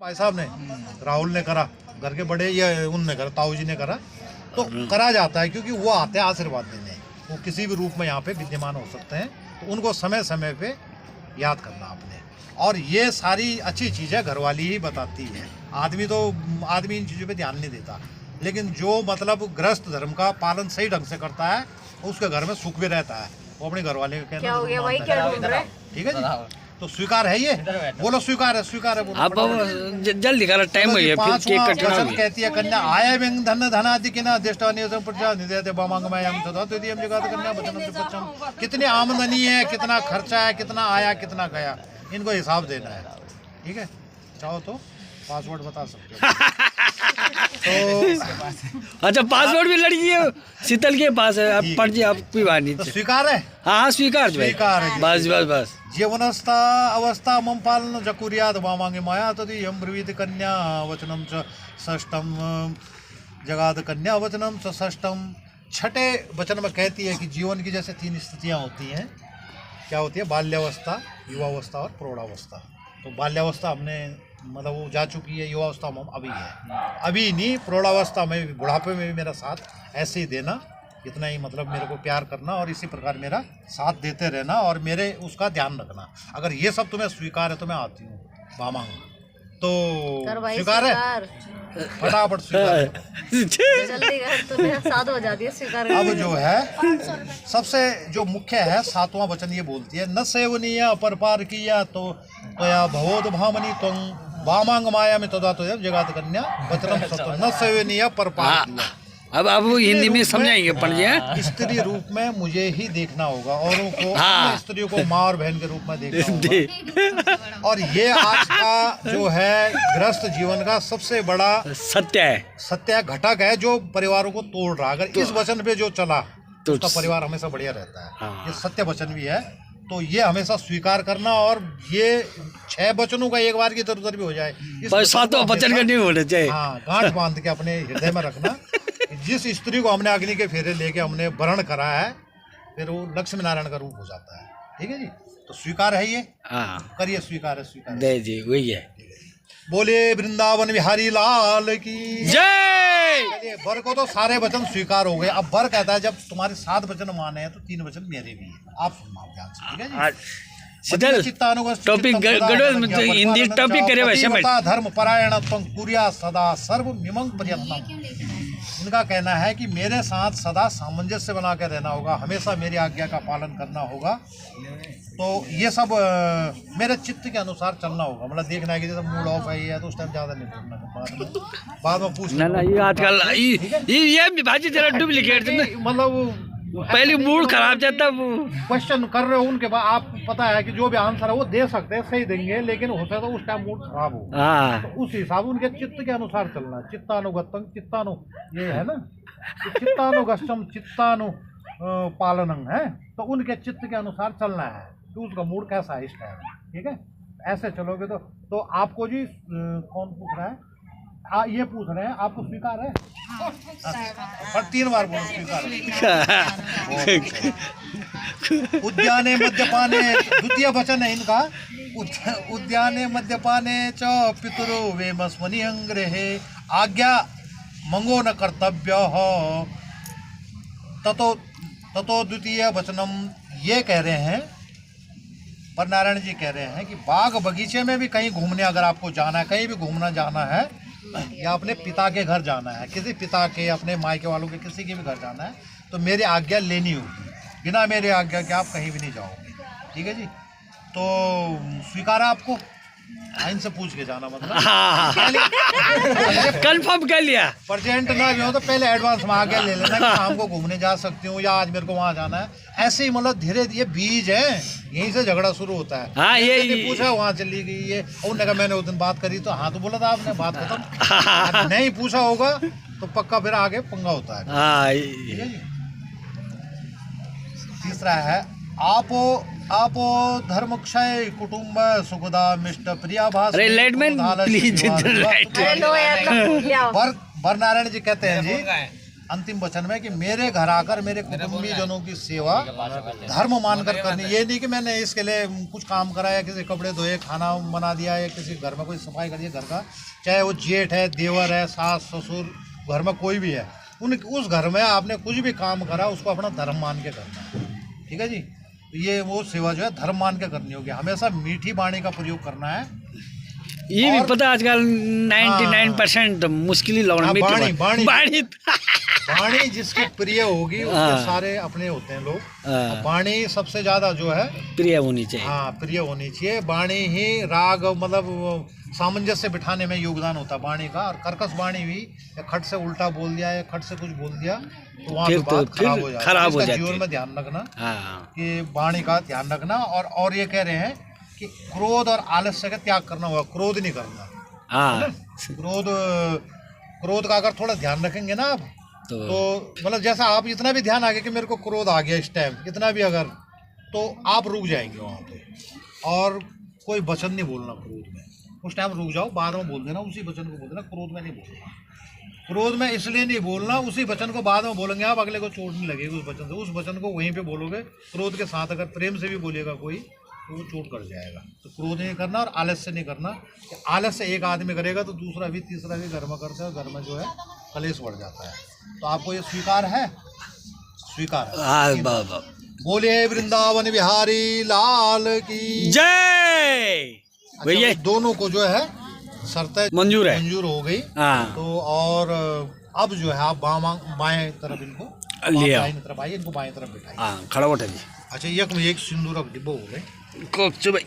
भाई साहब ने, राहुल ने करा, घर के बड़े या उनने करा, ताऊ जी ने करा, तो करा जाता है क्योंकि वो आते हैं आशीर्वाद देने। वो किसी भी रूप में यहाँ पे विद्यमान हो सकते हैं, तो उनको समय समय पे याद करना आपने। और ये सारी अच्छी चीज़ें घरवाली ही बताती है। आदमी इन चीज़ों पे ध्यान नहीं देता, लेकिन जो मतलब गृहस्थ धर्म का पालन सही ढंग से करता है उसके घर में सुख भी रहता है। वो अपने घर वाले का क्या हो गया भाई, क्या ढूंढ रहे? ठीक है जी, तो स्वीकार है ये, बोलो स्वीकार है, स्वीकार है बोलो। अब जल्दी करो, टाइम हो गया, फिर केक कटना वचन कहती है कन्या आय व्यंग धन धनादि के ना दृष्टानियों प्रजा निदेते बामांगमय हम तथा तो हम जगत कन्या वचन बच्चम। कितनी आमदनी है, कितना खर्चा है, कितना आया, कितना गया, इनको हिसाब देना है। ठीक है, चाहो तो पासवर्ड बता सकते हो। तो अच्छा, पासवर्ड भी लड़की है शीतल के पास है, आप पढ़ जी, आप कोई बात नहीं। तो स्वीकार है, हाँ स्वीकार स्वीकार है। बस बस बस। जीवनस्था अवस्था मम पालन जकुर्याद वामांगे माया तदि हम ब्रवीत कन्या वचनम च षष्ठम जगाद कन्या वचनम च षष्ठम। छठे वचन में कहती है कि जीवन की जैसे 3 स्थितियां होती हैं। क्या होती है? बाल्यावस्था, युवावस्था और प्रौढ़ावस्था। तो बाल्यावस्था हमने मतलब वो जा चुकी है, युवावस्था में अभी है, अभी नहीं, प्रौढ़ावस्था में बुढ़ापे में भी मेरा साथ ऐसे ही देना, इतना ही मतलब मेरे को प्यार करना और इसी प्रकार मेरा साथ देते रहना और मेरे उसका ध्यान रखना। अगर ये सब तुम्हें स्वीकार है तो मैं आती हूँ बामांग। तो स्वीकार है, फटाफट स्वीकार जल्दी कर, तुम्हें साथ हो जाती है स्वीकार। अब जो है सबसे जो मुख्य है 7वां वचन ये बोलती है, न सेवनीय अपर पार किया तो या भवोद भामनी तुम वामांग माया में तदा तो जगात कन्या वचनम सत्य न सेवनीय पर पार किया। अब वो हिंदी में समझाएंगे पढ़ स्त्री रूप में मुझे ही देखना होगा, औरों को हाँ। स्त्रियों को माँ और बहन के रूप में देखना होगा। और ये आज का जो है गृहस्थ जीवन का सबसे बड़ा सत्य घटक है जो परिवारों को तोड़ रहा। अगर इस वचन पे जो चला तो उसका परिवार हमेशा बढ़िया रहता है। हाँ। ये सत्य वचन भी है, तो ये हमेशा स्वीकार करना। और ये 6 वचनों का एक बार की इधर भी हो जाए, 7वां वचन का नहीं होना चाहिए। हाँ, गांठ बांध के अपने हृदय में रखना। जिस स्त्री को हमने अग्नि के फेरे लेके हमने वरण करा है, फिर वो लक्ष्मी नारायण का रूप हो जाता है। ठीक है जी, तो स्वीकार है ये, करिए स्वीकार है, स्वीकार दे जी, वही है। बोले वृंदावन बिहारी लाल की जय। वर को तो सारे वचन स्वीकार हो गए। अब वर कहता है जब तुम्हारे 7 वचन माने हैं तो 3 वचन मेरे भी हैं, आप सुनना ध्यान से। ठीक है जी, टॉपिक हिंदी टॉपिक करे वैसे धर्म परायण कुरिया सदा सर्व मिमंग प्रयत्न। इनका कहना है कि मेरे साथ सदा सामंजस्य बना के रहना होगा, हमेशा मेरी आज्ञा का पालन करना होगा। तो ये सब मेरे चित्त के अनुसार चलना होगा। मतलब देखना है कि जैसे मूड ऑफ है या तो उस टाइम ज़्यादा नहीं बोलना, बाद में पूछना। ये आजकल ये भाजी जरा डुप्लीकेट मतलब पहले मूड खराब जाता है। वो क्वेश्चन कर रहे हो उनके बाद आपको पता है कि जो भी आंसर है वो दे सकते हैं, सही देंगे, लेकिन हो सकता है उस टाइम मूड खराब हो। तो उस हिसाब उनके चित्त के अनुसार चलना। चित्तानुगतम चित्तानु, ये है ना, चित्तानुगस्तम चित्तानु पालनम है, तो उनके चित्त के अनुसार चलना है कि उसका मूड कैसा है इस टाइम। ठीक है, ऐसे चलोगे तो आपको जी कौन पूछ रहा है? ये पूछ रहे हैं आपको स्वीकार है? पर 3 बार बोलो स्वीकार है। उद्याने मद्यपाने, द्वितीय वचन है इनका, उद्याने मद्यपाने च पितरो वे मस्मनि अंग्रहे आज्ञा मंगो न कर्तव्य हो ततो द्वितीय वचनम। ये कह रहे हैं, पर नारायण जी कह रहे हैं कि बाग बगीचे में भी कहीं घूमने अगर आपको जाना है, कहीं भी घूमना जाना है, या अपने पिता के घर जाना है, किसी पिता के, अपने मायके वालों के किसी के भी घर जाना है, तो मेरी आज्ञा लेनी होगी। बिना मेरे आज्ञा के आप कहीं भी नहीं जाओगे। ठीक है जी, तो स्वीकार है आपको? इनसे पूछ के जाना, मतलब कंफर्म कर लिया। प्रेजेंट ना भी हो तो पहले एडवांस में आज्ञा ले लेना कि शाम को घूमने जा सकती हूँ या आज मेरे को वहाँ जाना है। ऐसे ही मतलब धीरे धीरे बीज है, यहीं से झगड़ा शुरू होता है। हाँ, ये पूछा वहाँ चली गई ये, उन्होंने कहा मैंने उस दिन बात करी, तो हाँ तो बोला था आपने, बात खत्म। नहीं पूछा होगा तो पक्का फिर आगे पंगा होता है। ठीक है जी। तीसरा है आपो धर्म क्षय कुटुंब सुखदा मिष्ट प्रिया भाष। प्लीज वर नारायण जी कहते हैं जी अंतिम वचन में कि मेरे घर आकर मेरे कुटुंबी जनों की सेवा धर्म मानकर करनी। ये नहीं कि मैंने इसके लिए कुछ काम कराया, किसी कपड़े धोए, खाना बना दिया, या किसी घर में कोई सफाई करिए घर का, चाहे वो जेठ है, देवर है, सास ससुर, घर में कोई भी है, उस घर में आपने कुछ भी काम करा उसको अपना धर्म मान के करना है। ठीक है जी, तो ये वो सेवा जो है धर्म मान के करनी होगी। हमेशा मीठी वाणी का प्रयोग करना है। ये भी पता आजकल 99% मुश्किल ही लौड़ा वाणी जिसकी प्रिय होगी उसके सारे अपने होते हैं लोग। वाणी सबसे ज्यादा जो है प्रिय होनी चाहिए। हाँ, प्रिय होनी चाहिए। वाणी ही राग मतलब सामंजस्य बिठाने में योगदान होता है वाणी का। और कर्कश वाणी हुई या खट से उल्टा बोल दिया या खट से कुछ बोल दिया तो वहाँ पे बात खराब हो जाती है। जीवन में ध्यान रखना कि वाणी का ध्यान रखना। और ये कह रहे हैं कि क्रोध और आलस्य का त्याग करना होगा, क्रोध नहीं करना। क्रोध का अगर थोड़ा ध्यान रखेंगे ना आप तो मतलब जैसा आप इतना भी ध्यान आ गया कि मेरे को क्रोध आ गया इस टाइम, इतना भी अगर, तो आप रुक जाएंगे वहाँ पे। और कोई वचन नहीं बोलना क्रोध में, उस टाइम रुक जाओ, बाद में बोल देना, उसी वचन को बोल देना, क्रोध में नहीं बोलना। क्रोध में इसलिए नहीं बोलना, उसी वचन को बाद में बोलेंगे आप, अगले को चोट नहीं लगेगी उस वचन से। उस वचन को वहीं पे बोलोगे। क्रोध के साथ अगर प्रेम से भी बोलेगा कोई तो वो चोट कर जाएगा। तो क्रोध नहीं करना और आलस्य नहीं करना। आलस्य एक आदमी करेगा तो दूसरा भी तीसरा भी घर में करता है, घर में जो है कलेश बढ़ जाता है। तो आपको ये स्वीकार है? स्वीकार है। बोलिए वृंदावन बिहारी लाल की जय। भैया अच्छा, दोनों को जो है शर्तें मंजूर हो गई। तो और अब जो है आप बाएं तरफ इनको लिया, दाहिनी तरफ आइए, इनको बाएं तरफ बिठाइए। खड़ा बैठा जी। अच्छा, एक सिंदूर डिब्बो हो गए। भाई